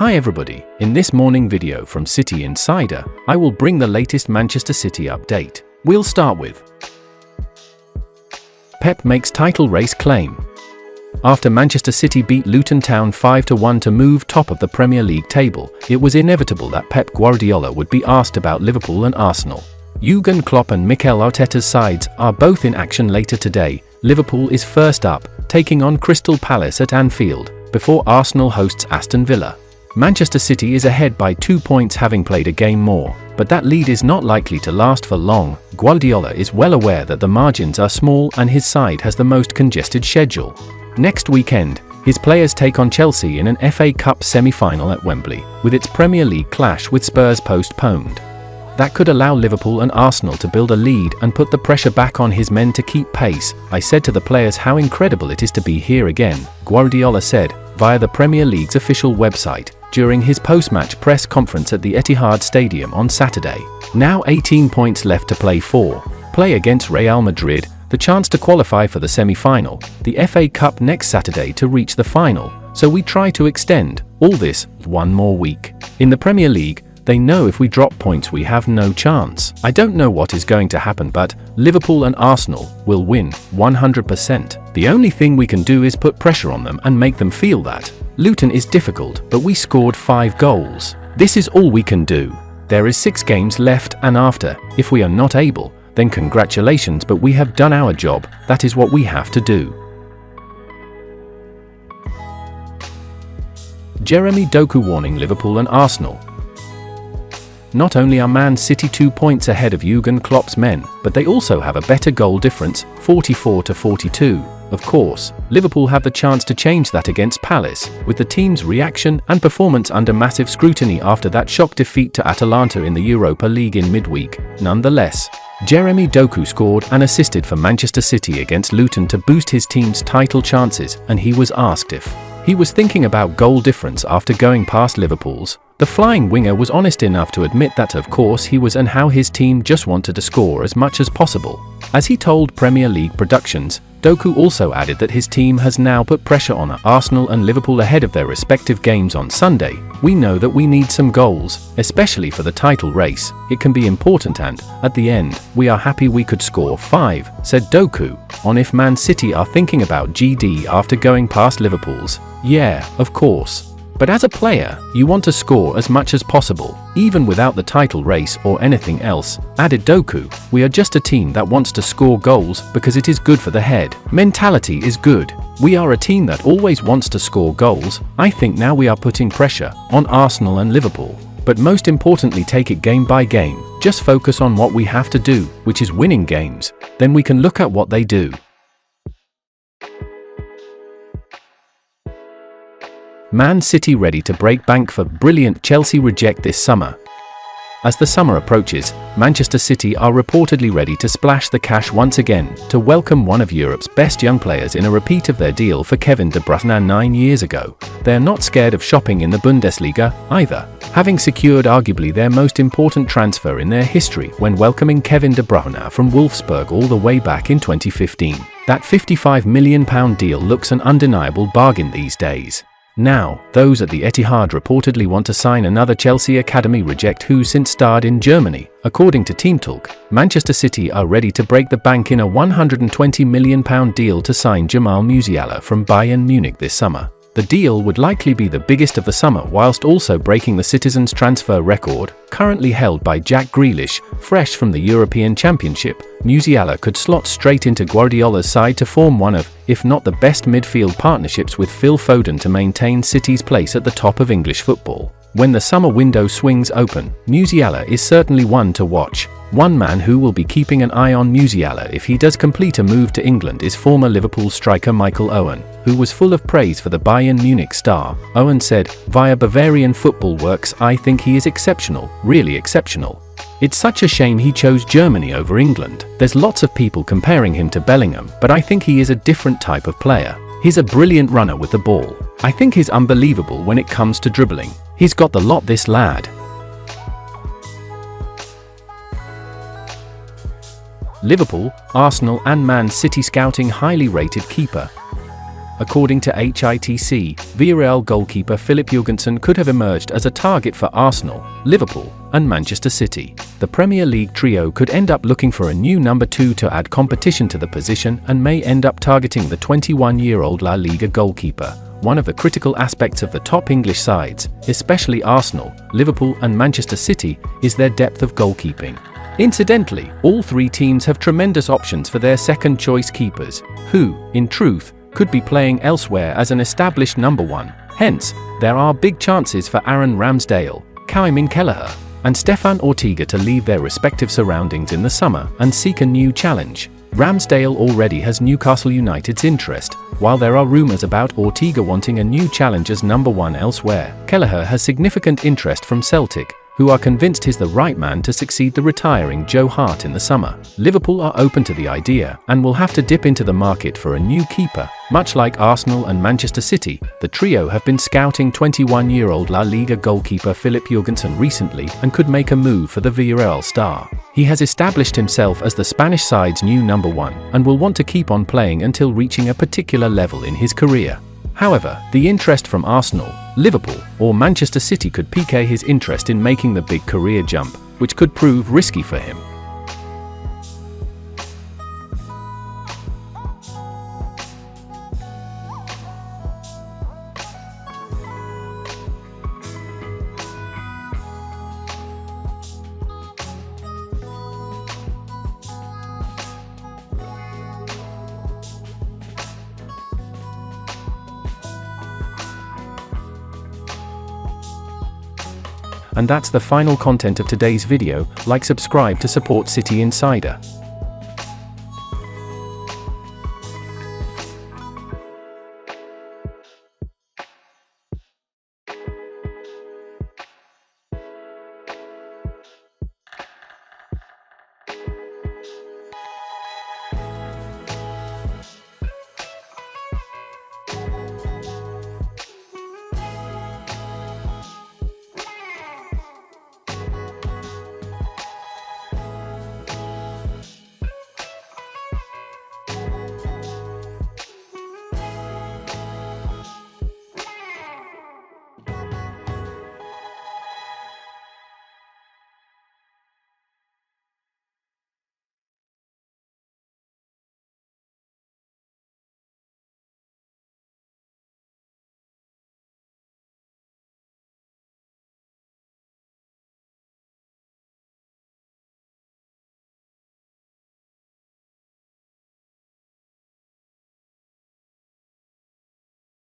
Hi everybody, in this morning video from City Insider, I will bring the latest Manchester City update. We'll start with Pep makes title race claim. After Manchester City beat Luton Town 5-1 to move top of the Premier League table, it was inevitable that Pep Guardiola would be asked about Liverpool and Arsenal. Jurgen Klopp and Mikel Arteta's sides are both in action later today. Liverpool is first up, taking on Crystal Palace at Anfield, before Arsenal hosts Aston Villa. Manchester City is ahead by 2 points, having played a game more, but that lead is not likely to last for long. Guardiola is well aware that the margins are small and his side has the most congested schedule. Next weekend, his players take on Chelsea in an FA Cup semi-final at Wembley, with its Premier League clash with Spurs postponed. That could allow Liverpool and Arsenal to build a lead and put the pressure back on his men to keep pace. I said to the players how incredible it is to be here again, Guardiola said, via the Premier League's official website, during his post-match press conference at the Etihad Stadium on Saturday. Now 18 points left to play for. Play against Real Madrid, the chance to qualify for the semi-final, the FA Cup next Saturday to reach the final, so we try to extend all this one more week. In the Premier League, they know if we drop points we have no chance. I don't know what is going to happen, but Liverpool and Arsenal will win 100%. The only thing we can do is put pressure on them and make them feel that. Luton is difficult, but we scored 5 goals. This is all we can do. There is 6 games left, and after, if we are not able, then congratulations, but we have done our job. That is what we have to do. Jeremy Doku warning Liverpool and Arsenal. Not only are Man City 2 points ahead of Jurgen Klopp's men, but they also have a better goal difference, 44-42. Of course, Liverpool have the chance to change that against Palace, with the team's reaction and performance under massive scrutiny after that shock defeat to Atalanta in the Europa League in midweek. Nonetheless, Jeremy Doku scored and assisted for Manchester City against Luton to boost his team's title chances, and he was asked if he was thinking about goal difference after going past Liverpool's. The flying winger was honest enough to admit that of course he was, and how his team just wanted to score as much as possible. As he told Premier League Productions, Doku also added that his team has now put pressure on Arsenal and Liverpool ahead of their respective games on Sunday. We know that we need some goals, especially for the title race. It can be important, and, at the end, we are happy we could score 5, said Doku. On if Man City are thinking about GD after going past Liverpool's. Yeah, of course. But as a player, you want to score as much as possible, even without the title race or anything else, added Doku. We are just a team that wants to score goals because it is good for the head. Mentality is good. We are a team that always wants to score goals. I think now we are putting pressure on Arsenal and Liverpool. But most importantly, take it game by game. Just focus on what we have to do, which is winning games. Then we can look at what they do. Man City ready to break bank for brilliant Chelsea reject this summer. As the summer approaches, Manchester City are reportedly ready to splash the cash once again to welcome one of Europe's best young players in a repeat of their deal for Kevin De Bruyne 9 years ago. They are not scared of shopping in the Bundesliga either, having secured arguably their most important transfer in their history when welcoming Kevin De Bruyne from Wolfsburg all the way back in 2015. That £55 million deal looks an undeniable bargain these days. Now, those at the Etihad reportedly want to sign another Chelsea Academy reject who since starred in Germany. According to Team Talk, Manchester City are ready to break the bank in a £120 million deal to sign Jamal Musiala from Bayern Munich this summer. The deal would likely be the biggest of the summer, whilst also breaking the Citizens' transfer record, currently held by Jack Grealish. Fresh from the European Championship, Musiala could slot straight into Guardiola's side to form one of, if not the best midfield partnerships with Phil Foden to maintain City's place at the top of English football. When the summer window swings open, Musiala is certainly one to watch. One man who will be keeping an eye on Musiala if he does complete a move to England is former Liverpool striker Michael Owen, who was full of praise for the Bayern Munich star. Owen said, via Bavarian Football Works, "I think he is exceptional, really exceptional. It's such a shame he chose Germany over England. There's lots of people comparing him to Bellingham, but I think he is a different type of player. He's a brilliant runner with the ball. I think he's unbelievable when it comes to dribbling. He's got the lot, this lad." Liverpool, Arsenal and Man City scouting highly rated keeper. According to HITC, Villarreal goalkeeper Philip Jorgensen could have emerged as a target for Arsenal, Liverpool, and Manchester City. The Premier League trio could end up looking for a new number 2 to add competition to the position and may end up targeting the 21-year-old La Liga goalkeeper. One of the critical aspects of the top English sides, especially Arsenal, Liverpool, and Manchester City, is their depth of goalkeeping. Incidentally, all three teams have tremendous options for their second-choice keepers, who, in truth, could be playing elsewhere as an established number 1. Hence, there are big chances for Aaron Ramsdale, Kaimín Kelleher, and Stefan Ortega to leave their respective surroundings in the summer and seek a new challenge. Ramsdale already has Newcastle United's interest, while there are rumours about Ortega wanting a new challenge as number 1 elsewhere. Kelleher has significant interest from Celtic, who are convinced he's the right man to succeed the retiring Joe Hart in the summer. Liverpool are open to the idea and will have to dip into the market for a new keeper. Much like Arsenal and Manchester City, the trio have been scouting 21-year-old La Liga goalkeeper Philip Jorgensen recently and could make a move for the Villarreal star. He has established himself as the Spanish side's new number 1 and will want to keep on playing until reaching a particular level in his career. However, the interest from Arsenal, Liverpool, or Manchester City could pique his interest in making the big career jump, which could prove risky for him. And that's the final content of today's video. Like, subscribe to support City Insider.